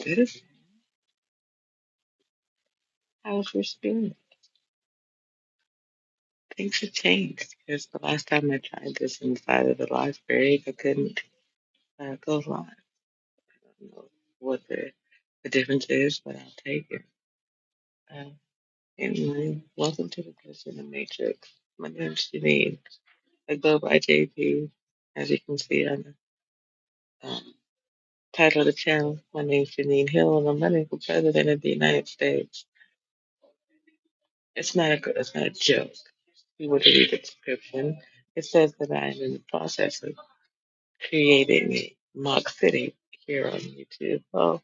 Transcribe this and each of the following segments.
It is. How's your spirit? Things have changed because the last time I tried this inside of the library, I couldn't go live. I don't know what the difference is, but I'll take it. Uh, anyway, welcome to the Person in Matrix. My name's Janine. I go by JP. As you can see on the title of the channel, my name's Janine Hill, and I'm running for President of the United States. It's not a joke. If you were to read the description, it says that I am in the process of creating a mock city here on YouTube. Well,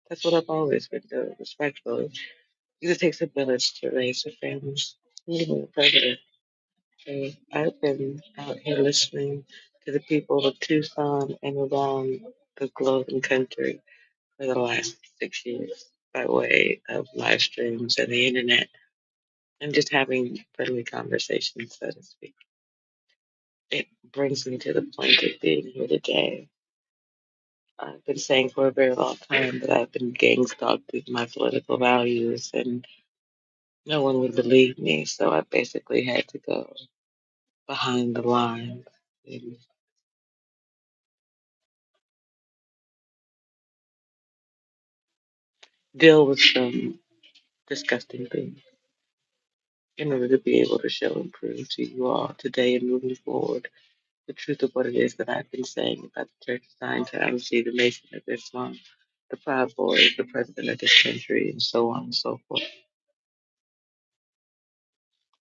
that's what I've always been doing, respectfully. Because it takes a village to raise a family, even a president. So I've been out here listening to the people of Tucson and around the globe and country for the last 6 years by way of live streams and the internet and just having friendly conversations, so to speak. It brings me to the point of being here today. I've been saying for a very long time that I've been gang stalked with my political values, and no one would believe me. So I basically had to go behind the lines and deal with some disgusting things in order to be able to show and prove to you all today and moving forward the truth of what it is that I've been saying about the Church of Scientology, the Nation of Islam, the Proud Boys, the President of this country, and so on and so forth.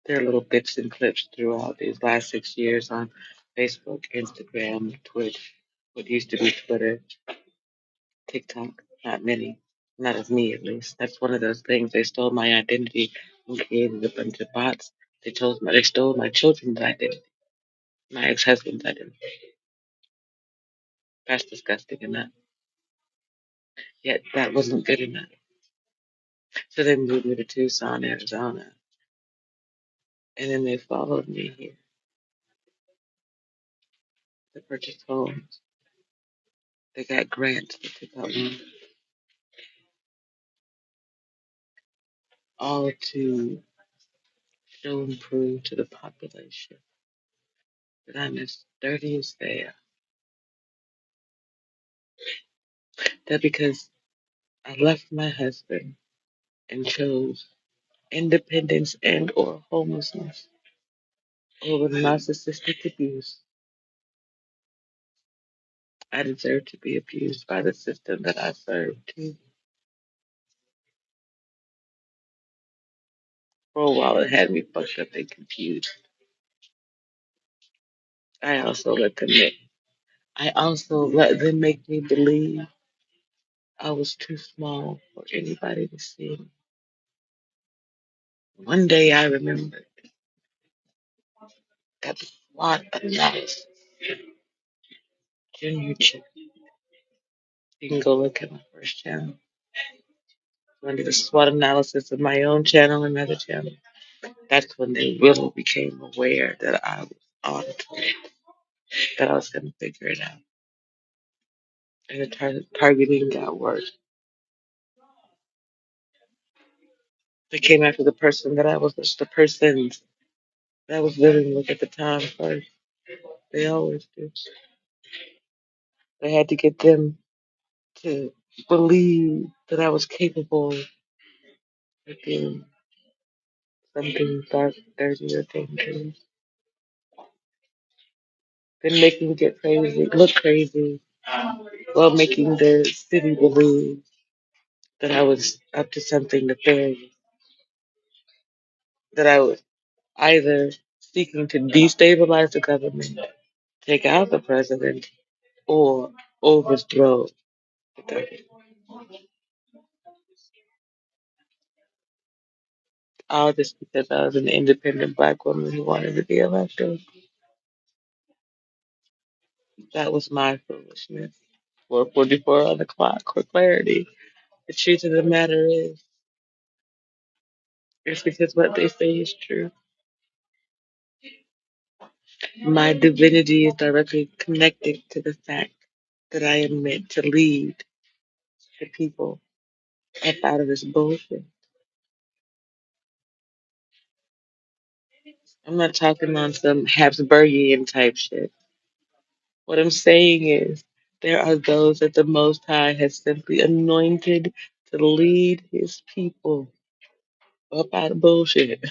There are little bits and clips throughout these last 6 years on Facebook, Instagram, Twitch, what used to be Twitter, TikTok. Not many, not as me at least. That's one of those things. They stole my identity and created a bunch of bots. They stole my children's identity, my ex-husband's identity. That's disgusting enough. Yet that wasn't good enough. So they moved me to Tucson, Arizona, and then they followed me here to purchase homes. They got grants. They took out loans, all to show and prove to the population that I'm as dirty as they are. That because I left my husband and chose independence and or homelessness over narcissistic abuse, I deserve to be abused by the system that I served to. For a while, it had me fucked up and confused. I also let them make. I also let them make me believe I was too small for anybody to see me. One day, I remembered that SWOT analysis, Junior Chief. You can go look at my first channel. When I did a SWOT analysis of my own channel and another channel, that's when they really became aware that I was on to it, that I was going to figure it out. And the targeting got worse. They came after the person that I was, the persons that I was living with at the time first. They always do. They had to get them to believe that I was capable of doing something dark, dirty, or dangerous. Then making me get crazy, look crazy, while making the city believe that I was up to something nefarious, that I was either seeking to destabilize the government, take out the president, or overthrow the government. All just because I was an independent black woman who wanted to be elected. That was my foolishness. 4:44 on the clock for clarity. The truth of the matter is, it's because what they say is true. My divinity is directly connected to the fact that I am meant to lead the people up out of this bullshit. I'm not talking on some Habsburgian type shit. What I'm saying is, there are those that the Most High has simply anointed to lead his people up out of bullshit.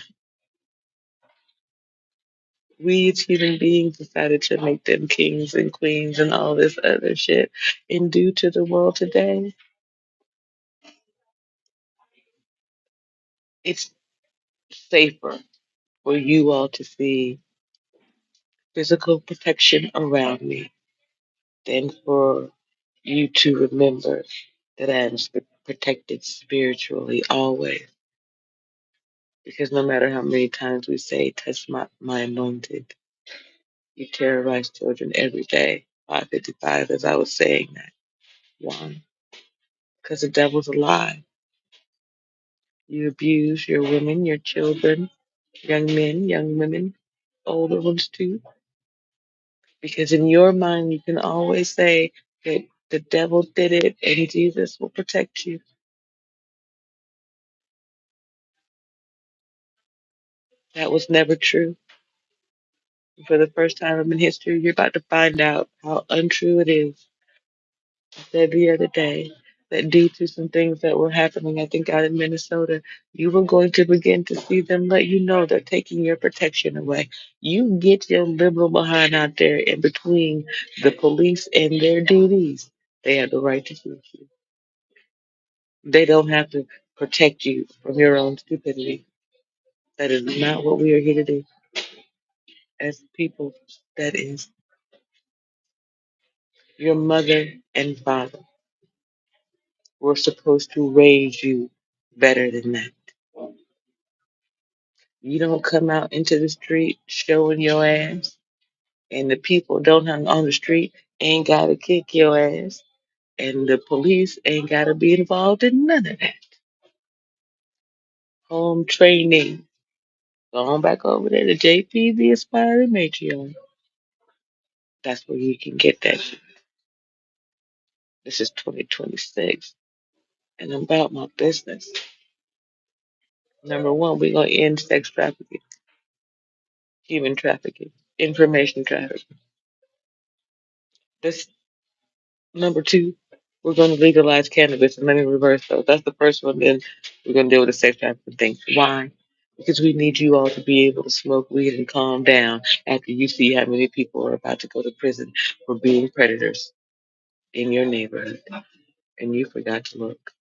We as human beings decided to make them kings and queens and all this other shit. And due to the world today, it's safer for you all to see physical protection around me than for you to remember that I am protected spiritually always. Because no matter how many times we say, touch my anointed, you terrorize children every day. 555, as I was saying that. One, because the devil's alive. You abuse your women, your children, young men, young women, older ones too. Because in your mind, you can always say that the devil did it and Jesus will protect you. That was never true. For the first time in history, you're about to find out how untrue it is. I said the other day that due to some things that were happening, I think out in Minnesota, you were going to begin to see them let you know they're taking your protection away. You get your liberal behind out there in between the police and their duties. They have the right to shoot you. They don't have to protect you from your own stupidity. That is not what we are here to do as people. That is your mother and father were supposed to raise you better than that. You don't come out into the street showing your ass, and the people don't have on the street ain't gotta kick your ass, and the police ain't gotta be involved in none of that. Home training. Go on back over there to JP, the aspiring matriarch. That's where you can get that shit. This is 2026, and I'm about my business. Number one, we're gonna end sex trafficking, human trafficking, information trafficking. This number two, we're going to legalize cannabis, and let me reverse those. That's the first one. Then we're going to deal with the sex trafficking thing. Why? Because we need you all to be able to smoke weed and calm down after you see how many people are about to go to prison for being predators in your neighborhood, and you forgot to look.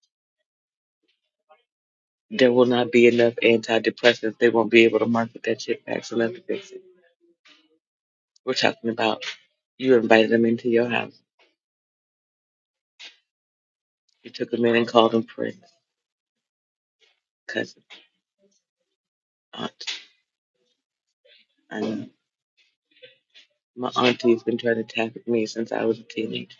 There will not be enough antidepressants. They won't be able to market that shit back, so let's fix it. We're talking about you invited them into your house. You took them in and called them friends, cousin, aunt. I know. My auntie's been trying to tap at me since I was a teenager.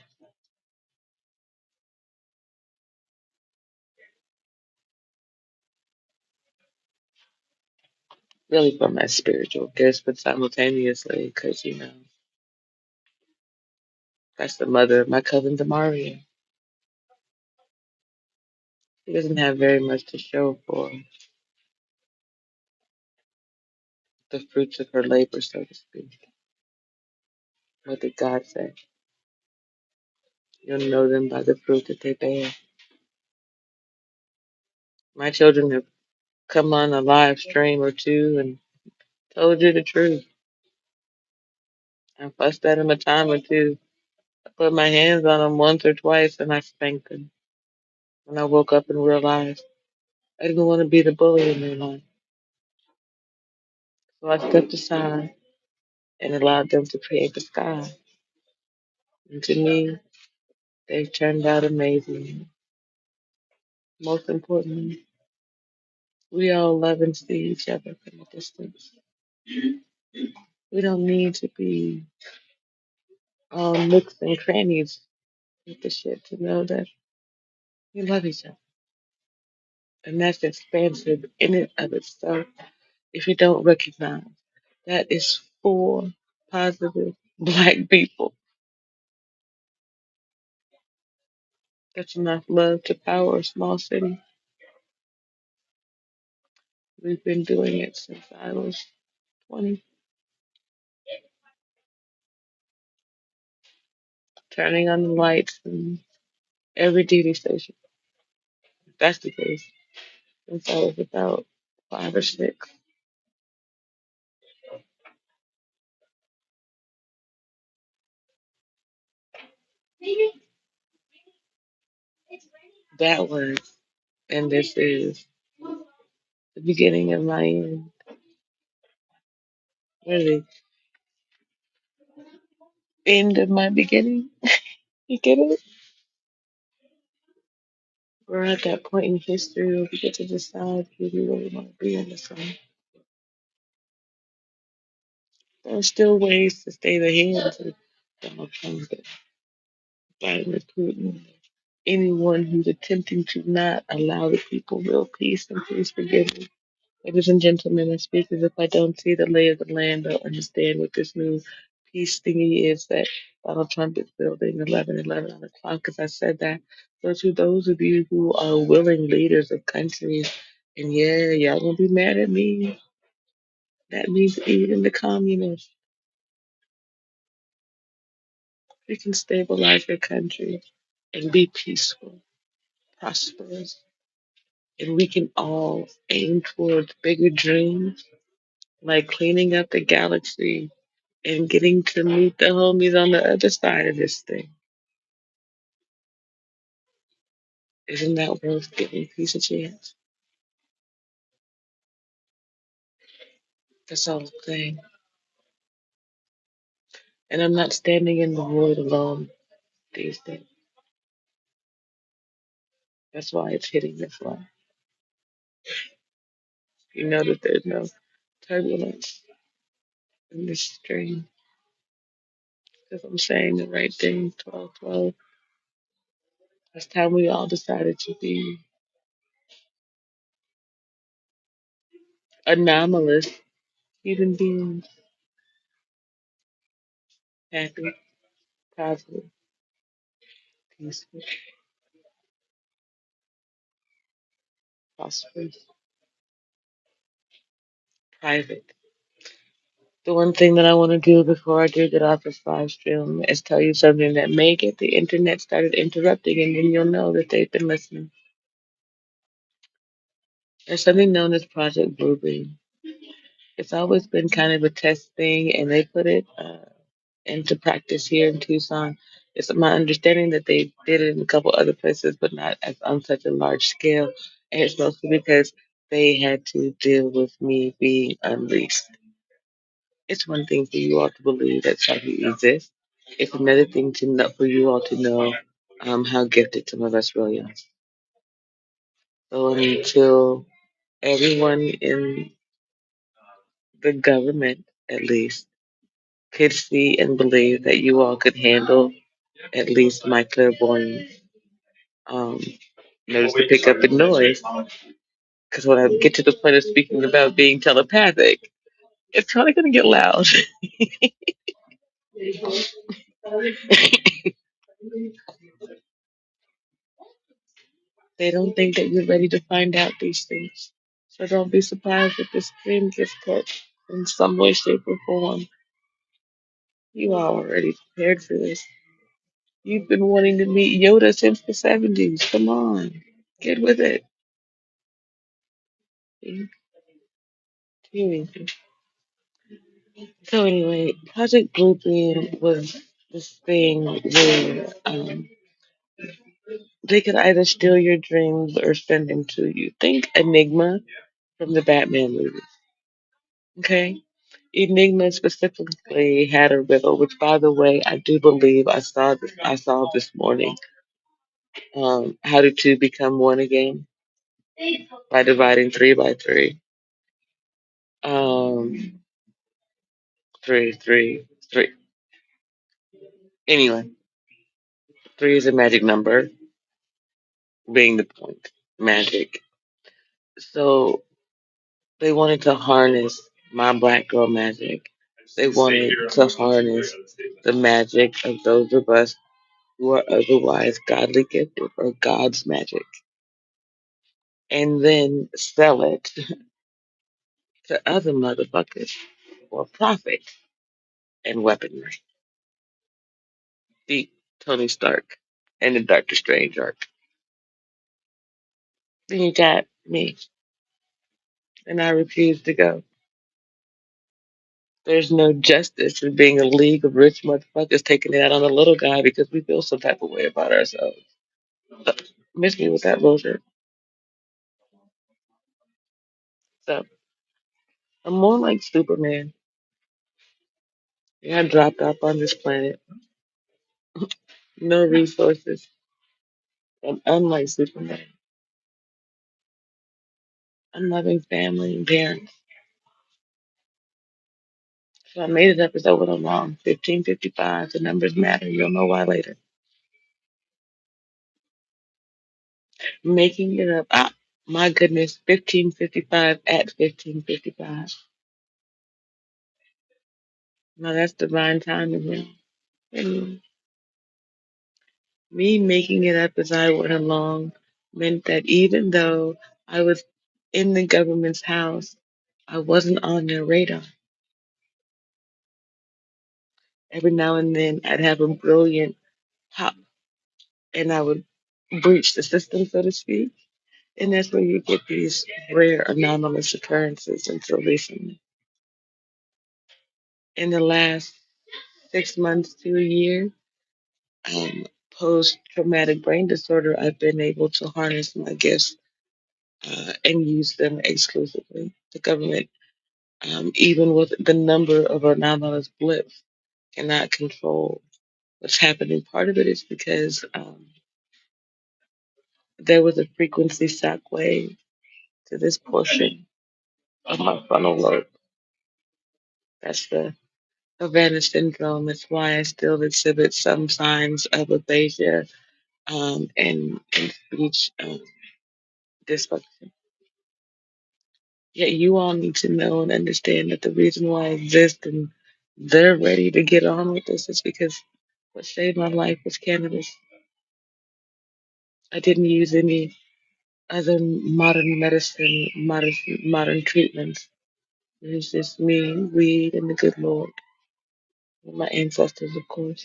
Really for my spiritual gifts, but simultaneously, because, that's the mother of my cousin Demaria. She doesn't have very much to show for the fruits of her labor, so to speak. What did God say? You'll know them by the fruit that they bear. My children have come on a live stream or two and told you the truth. I fussed at them a time or two. I put my hands on them once or twice and I spanked them. When I woke up and realized I didn't want to be the bully in their life. So I stepped aside and allowed them to create the sky. And to me, they've turned out amazing. Most importantly, we all love and see each other from a distance. We don't need to be all nooks and crannies with the shit to know that we love each other. And that's expansive in and of itself. If you don't recognize that is for positive black people That's enough love to power a small city. We've been doing it since I was 20, turning on the lights in every duty station. If that's the case, since I was about 5 or 6. That was, and this is the beginning of my end. Really, end of my beginning. You get it? We're at that point in history where we get to decide who we really want to be in this life. There are still ways to stay the hands of Donald Trump by recruiting anyone who's attempting to not allow the people real peace and please forgive me. Ladies and gentlemen, I speak as if I don't see the lay of the land or understand what this new peace thingy is that Donald Trump is building 11/11 on the clock, because I said that. So to those of you who are willing leaders of countries, and yeah, y'all gonna be mad at me. That means even the communists. We can stabilize your country and be peaceful, prosperous, and we can all aim towards bigger dreams, like cleaning up the galaxy and getting to meet the homies on the other side of this thing. Isn't that worth giving peace a chance? That's all I'm saying. And I'm not standing in the void alone these days. That's why it's hitting this way. You know that there's no turbulence in this stream because I'm saying the right thing. 12/12. It's time we all decided to be anomalous human beings, happy, positive, peaceful, prosperous, private. The one thing that I want to do before I do get off this live stream is tell you something that may get the internet started interrupting, and then you'll know that they've been listening. There's something known as Project Bluebeam. It's always been kind of a test thing, and they put it into practice here in Tucson. It's my understanding that they did it in a couple other places, but not as on such a large scale. And it's mostly because they had to deal with me being unleashed. It's one thing for you all to believe that something exists. It's another thing to know, for you all to know how gifted some of us really are. So until everyone in the government, at least, could see and believe that you all could handle at least my clairvoyance, um, knows to pick up the noise. Because when I get to the point of speaking about being telepathic, it's probably going to get loud. They don't think that you're ready to find out these things. So don't be surprised if the stream gets cut in some way, shape, or form. You are already prepared for this. You've been wanting to meet Yoda since the 70s. Come on, get with it. Seriously. So anyway, Project Blueprint was this thing where they could either steal your dreams or send them to you. Think Enigma from the Batman movie. Okay? Enigma specifically had a riddle, which, by the way, I do believe I saw this morning. How do two become one again? By dividing three by three. Um, three. Anyway, three is a magic number, being the point. Magic. So they wanted to harness my black girl magic. They wanted to harness the magic of those of us who are otherwise godly gifted or God's magic, and then sell it to other motherfuckers for profit and weaponry. The Tony Stark and the Doctor Strange arc. Then you got me, and I refuse to go. There's no justice in being a league of rich motherfuckers taking it out on the little guy because we feel some type of way about ourselves. So, miss me with that bullshit. So I'm more like Superman. Yeah, I dropped off on this planet, no resources, and unlike Superman, I'm loving family and parents. So I made it up as I went along. 1555. The numbers matter. You'll know why later. Making it up. Ah, my goodness. 1555 at 1555. Now that's divine timing now. And me making it up as I went along meant that even though I was in the government's house, I wasn't on their radar. Every now and then I'd have a brilliant pop and I would breach the system, so to speak. And that's where you get these rare anomalous occurrences until recently. In the last 6 months to a year, post traumatic brain disorder, I've been able to harness my gifts and use them exclusively. The government, even with the number of anomalous blips, cannot control what's happening. Part of it is because there was a frequency shock wave to this portion of my frontal lobe. That's the Havana syndrome. It's why I still exhibit some signs of aphasia and speech dysfunction. Yet you all need to know and understand that the reason why I exist and they're ready to get on with this is because what saved my life was cannabis. I didn't use any other modern medicine, modern treatments. It was just me, weed, and the good Lord. And my ancestors, of course.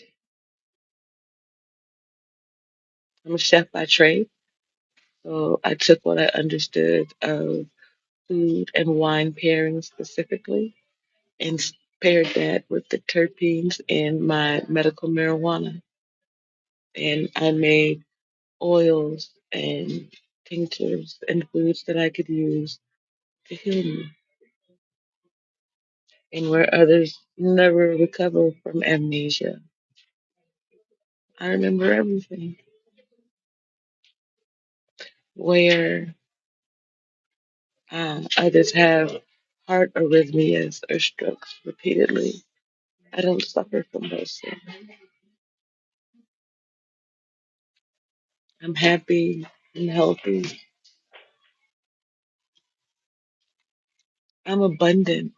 I'm a chef by trade, so I took what I understood of food and wine pairing specifically and paired that with the terpenes in my medical marijuana. And I made oils and tinctures and foods that I could use to heal me. And where others never recover from amnesia, I remember everything. Where others have heart arrhythmias or strokes repeatedly, I don't suffer from those things. I'm happy and healthy. I'm abundant.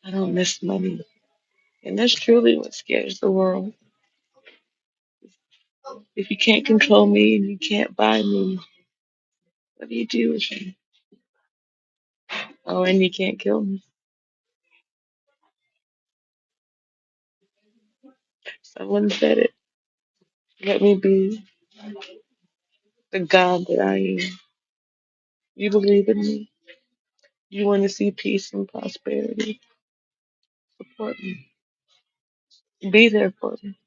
I don't miss money. And that's truly what scares the world. If you can't control me and you can't buy me, what do you do with me? Oh, and you can't kill me. Someone said it. Let me be the God that I am. You believe in me. You want to see peace and prosperity. Support me. Be there for me.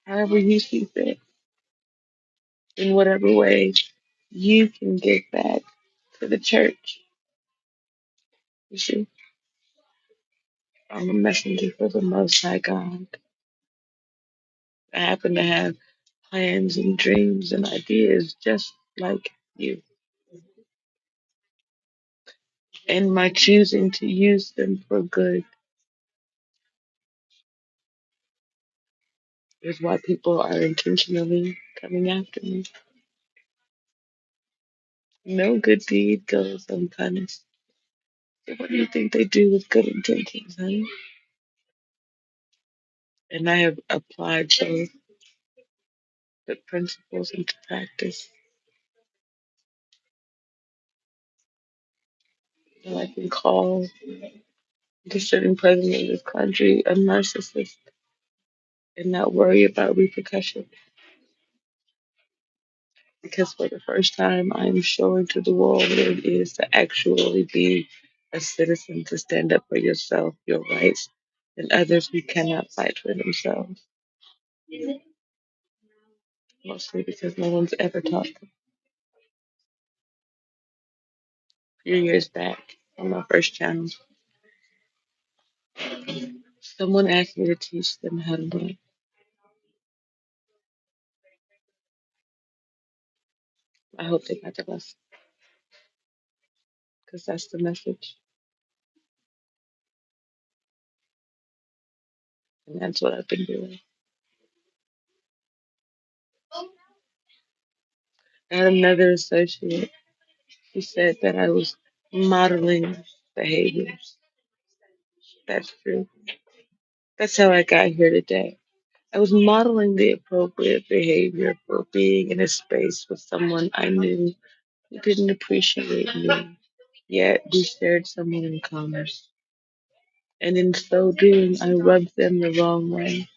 However you see fit. In whatever way you can give back to the church. You see, I'm a messenger for the Most High God. I happen to have plans and dreams and ideas just like you. And my choosing to use them for good is why people are intentionally coming after me. No good deed goes unpunished. So what do you think they do with good intentions, honey? And I have applied both the principles into practice. And I can call the sitting president of this country a narcissist and not worry about repercussions. Because for the first time, I am showing to the world what it is to actually be a citizen, to stand up for yourself, your rights, and others who cannot fight for themselves. Mostly because no one's ever taught them. A few years back, on my first channel, someone asked me to teach them how to learn. I hope they got the lesson, because that's the message, and that's what I've been doing. I had another associate. She said that I was modeling behaviors. That's true. That's how I got here today. I was modeling the appropriate behavior for being in a space with someone I knew who didn't appreciate me, yet we shared someone in common. And in so doing, I rubbed them the wrong way.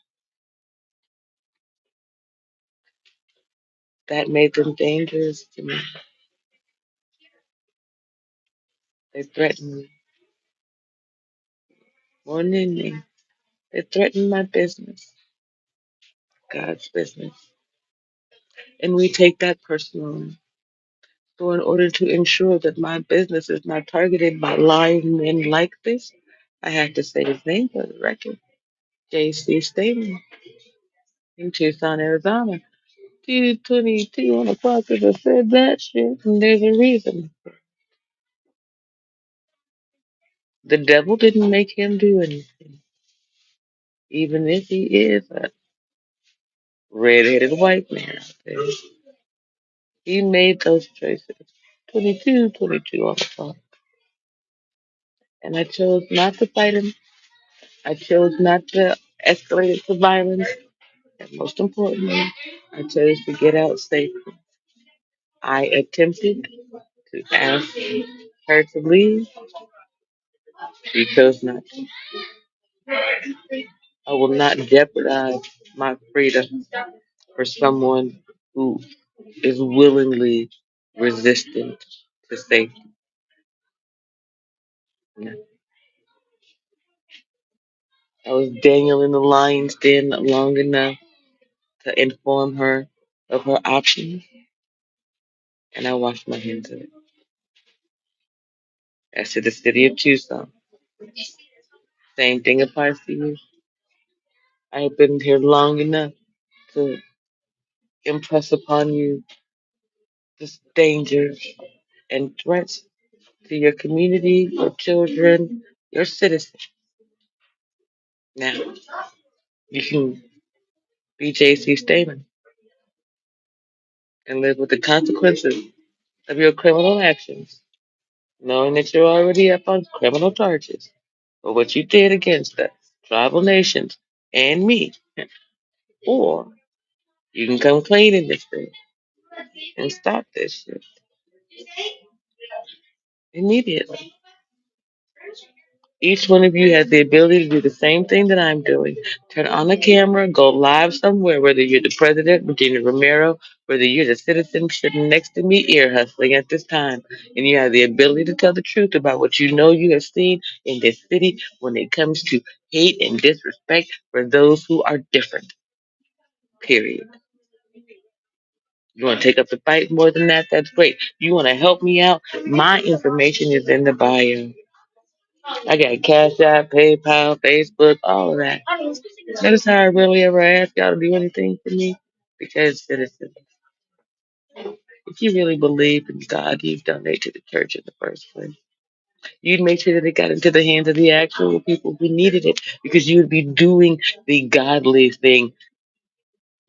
That made them dangerous to me. They threatened me more than anything. They threatened my business, God's business. And we take that personally. So, in order to ensure that my business is not targeted by lying men like this, I have to say his name for the record. J.C. Stamen in Tucson, Arizona. 2:22 on the clock because I said that shit, and there's a reason. The devil didn't make him do anything, even if he is a red-headed white man out there. He made those choices. 22 on the clock. And I chose not to fight him. I chose not to escalate it to violence. And most importantly, I chose to get out safely. I attempted to ask her to leave. She chose not to. I will not jeopardize my freedom for someone who is willingly resistant to safety. Yeah. I was Daniel in the lion's den long enough to inform her of her options, and I washed my hands of it. As to the city of Tucson, same thing applies to you. I have been here long enough to impress upon you this danger and threats to your community, your children, your citizens. Now, you can be JC Stamen and live with the consequences of your criminal actions, knowing that you're already up on criminal charges for what you did against the tribal nations and me. Or you can come clean in this thing and stop this shit immediately. Each one of you has the ability to do the same thing that I'm doing. Turn on the camera, go live somewhere, whether you're the president, Virginia Romero, whether you're the citizen sitting next to me ear hustling at this time, and you have the ability to tell the truth about what you know you have seen in this city when it comes to hate and disrespect for those who are different. Period. You want to take up the fight more than that? That's great. You want to help me out? My information is in the bio. I got Cash App, PayPal, Facebook, all of that. Notice how I rarely ever ask y'all to do anything for me? Because citizens, if you really believe in God, you'd donate to the church in the first place. You'd make sure that it got into the hands of the actual people who needed it because you'd be doing the godly thing,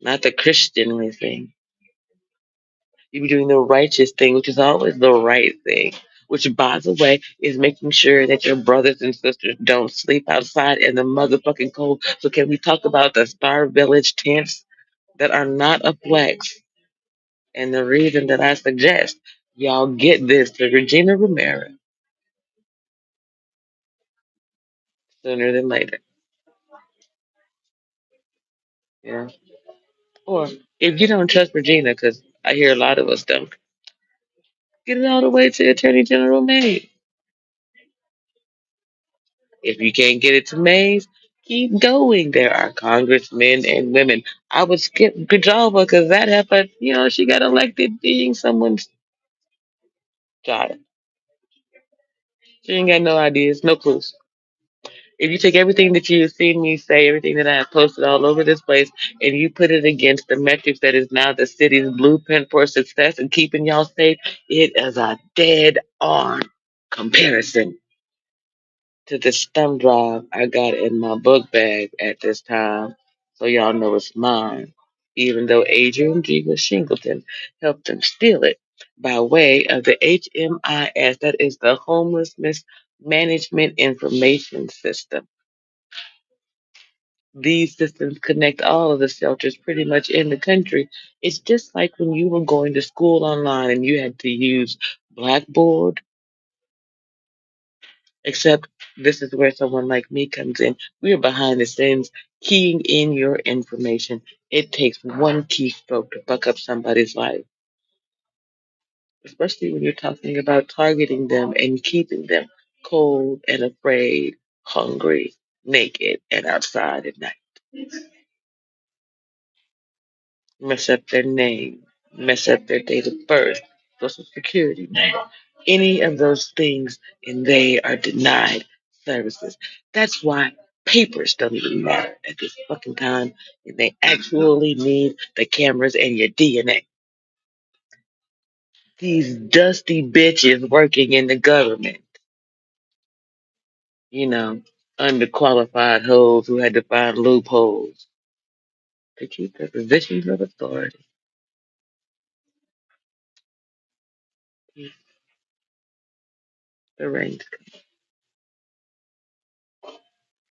not the Christianly thing. You'd be doing the righteous thing, which is always the right thing. which, by the way, is making sure that your brothers and sisters don't sleep outside in the motherfucking cold. So, can we talk about the Star Village tents that are not a flex? And the reason that I suggest y'all get this to Regina Romero sooner than later. Yeah. Or if you don't trust Regina, because I hear a lot of us don't, get it all the way to Attorney General Mays. If you can't get it to Mays, keep going. There are congressmen and women. I would skip Petrova because that happened. She got elected being someone's child. She ain't got no ideas, no clues. If you take everything that you've seen me say, everything that I have posted all over this place, and you put it against the metrics that is now the city's blueprint for success and keeping y'all safe, it is a dead on comparison to this thumb drive I got in my book bag at this time, so y'all know it's mine. Even though Adrian G. Shingleton helped them steal it by way of the HMIS, that is the Homelessness Management Information System. These systems connect all of the shelters pretty much in the country. It's just like when you were going to school online and you had to use Blackboard, except this is where someone like me comes in. We are behind the scenes keying in your information. It takes one keystroke to fuck up somebody's life, especially when you're talking about targeting them and keeping them cold and afraid, hungry, naked, and outside at night. Mess up their name, mess up their date of birth, social security number, any of those things, and they are denied services. That's why papers don't even matter at this fucking time, and they actually need the cameras and your DNA. These dusty bitches working in the government, you know, underqualified hoes who had to find loopholes to keep their positions of authority. The reins.